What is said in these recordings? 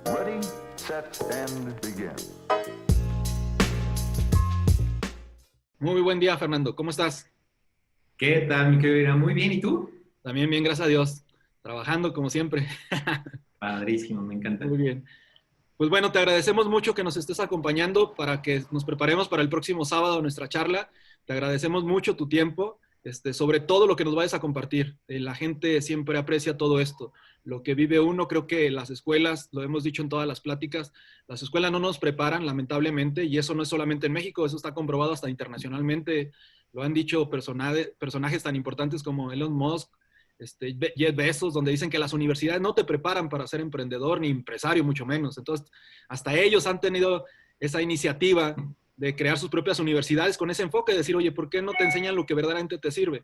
Ready, set, and begin. Muy buen día, Fernando. ¿Cómo estás? ¿Qué tal, mi querida? Muy bien, ¿y tú? También bien, gracias a Dios. Trabajando como siempre. Padrísimo, me encanta. Muy bien. Pues bueno, te agradecemos mucho que nos estés acompañando para que nos preparemos para el próximo sábado nuestra charla. Te agradecemos mucho tu tiempo, sobre todo lo que nos vayas a compartir. La gente siempre aprecia todo esto. Lo que vive uno, creo que las escuelas, lo hemos dicho en todas las pláticas, las escuelas no nos preparan, lamentablemente, y eso no es solamente en México, eso está comprobado hasta internacionalmente. Lo han dicho personajes tan importantes como Elon Musk, Jeff Bezos, donde dicen que las universidades no te preparan para ser emprendedor ni empresario, mucho menos. Entonces, hasta ellos han tenido esa iniciativa de crear sus propias universidades con ese enfoque, de decir, oye, ¿por qué no te enseñan lo que verdaderamente te sirve?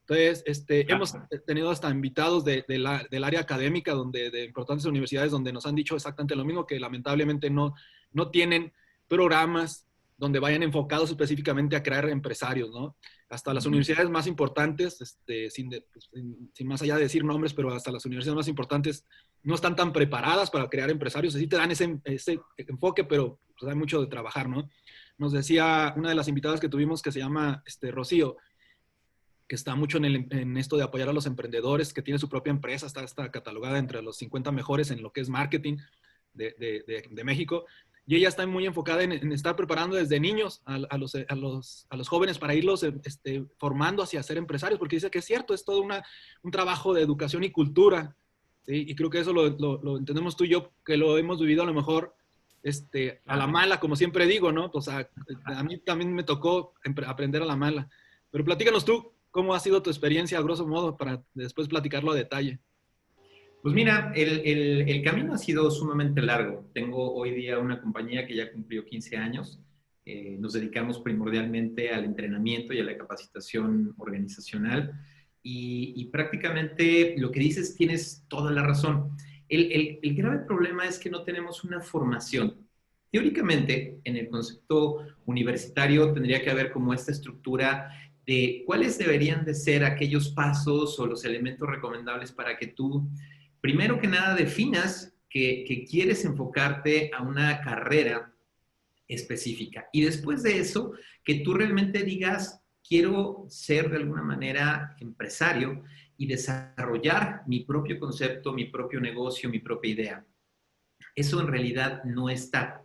Entonces, hemos tenido hasta invitados del área académica, de importantes universidades, donde nos han dicho exactamente lo mismo, que lamentablemente no tienen programas donde vayan enfocados específicamente a crear empresarios, ¿no? Hasta las universidades más importantes, sin más allá de decir nombres, pero hasta las universidades más importantes no están tan preparadas para crear empresarios. Sí te dan ese enfoque, pero pues, hay mucho de trabajar, ¿no? Nos decía una de las invitadas que tuvimos que se llama Rocío, que está mucho en esto de apoyar a los emprendedores, que tiene su propia empresa, está catalogada entre los 50 mejores en lo que es marketing de México. Y ella está muy enfocada en estar preparando desde niños a los jóvenes para irlos formando hacia ser empresarios, porque dice que es cierto, es todo un trabajo de educación y cultura. ¿Sí? Y creo que eso lo entendemos tú y yo, que lo hemos vivido a lo mejor a la mala, como siempre digo, ¿no? O sea, a mí también me tocó aprender a la mala. Pero platícanos tú, ¿cómo ha sido tu experiencia, a grosso modo, para después platicarlo a detalle? Pues mira, el camino ha sido sumamente largo. Tengo hoy día una compañía que ya cumplió 15 años. Nos dedicamos primordialmente al entrenamiento y a la capacitación organizacional. Y prácticamente lo que dices, tienes toda la razón. El grave problema es que no tenemos una formación. Teóricamente, en el concepto universitario tendría que haber como esta estructura de cuáles deberían de ser aquellos pasos o los elementos recomendables para que tú, primero que nada, definas que quieres enfocarte a una carrera específica. Y después de eso, que tú realmente digas, quiero ser de alguna manera empresario y desarrollar mi propio concepto, mi propio negocio, mi propia idea. Eso en realidad no está.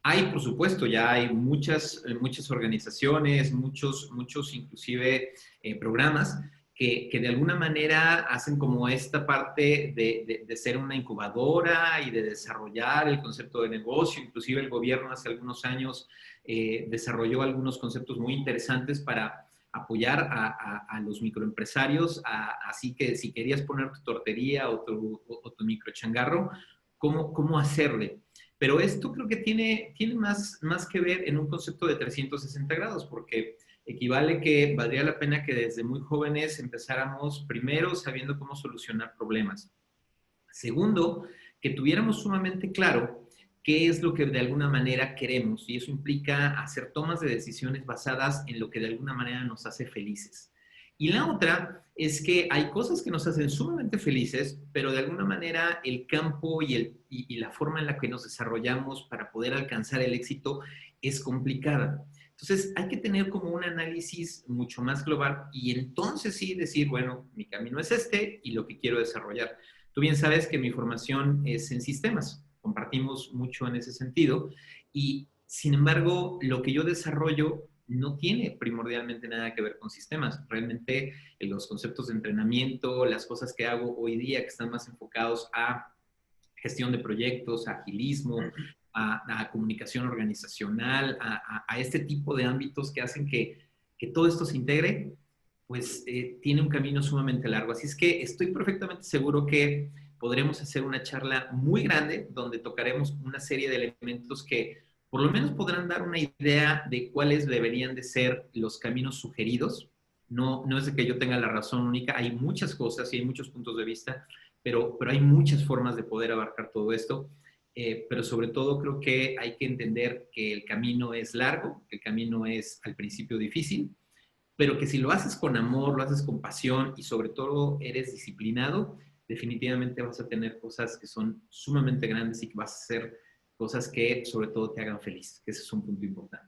Hay, por supuesto, ya hay muchas organizaciones, muchos inclusive programas que de alguna manera hacen como esta parte de ser una incubadora y de desarrollar el concepto de negocio. Inclusive el gobierno hace algunos años desarrolló algunos conceptos muy interesantes para apoyar a los microempresarios. Así que si querías poner tu tortería o tu microchangarro, cómo hacerle. Pero esto creo que tiene más que ver en un concepto de 360 grados, porque equivale que valdría la pena que desde muy jóvenes empezáramos primero sabiendo cómo solucionar problemas. Segundo, que tuviéramos sumamente claro qué es lo que de alguna manera queremos, y eso implica hacer tomas de decisiones basadas en lo que de alguna manera nos hace felices. Y la otra es que hay cosas que nos hacen sumamente felices, pero de alguna manera el campo y la forma en la que nos desarrollamos para poder alcanzar el éxito es complicada. Entonces hay que tener como un análisis mucho más global y entonces sí decir, bueno, mi camino es este y lo que quiero desarrollar. Tú bien sabes que mi formación es en sistemas, compartimos mucho en ese sentido y sin embargo lo que yo desarrollo no tiene primordialmente nada que ver con sistemas. Realmente los conceptos de entrenamiento, las cosas que hago hoy día que están más enfocados a gestión de proyectos, a agilismo, a comunicación organizacional, a este tipo de ámbitos que hacen que todo esto se integre, pues tiene un camino sumamente largo. Así es que estoy perfectamente seguro que podremos hacer una charla muy grande donde tocaremos una serie de elementos que por lo menos podrán dar una idea de cuáles deberían de ser los caminos sugeridos. No es de que yo tenga la razón única, hay muchas cosas y hay muchos puntos de vista, pero hay muchas formas de poder abarcar todo esto. Pero sobre todo creo que hay que entender que el camino es largo, que el camino es al principio difícil, pero que si lo haces con amor, lo haces con pasión y sobre todo eres disciplinado, definitivamente vas a tener cosas que son sumamente grandes y que vas a hacer cosas que sobre todo te hagan feliz, que ese es un punto importante.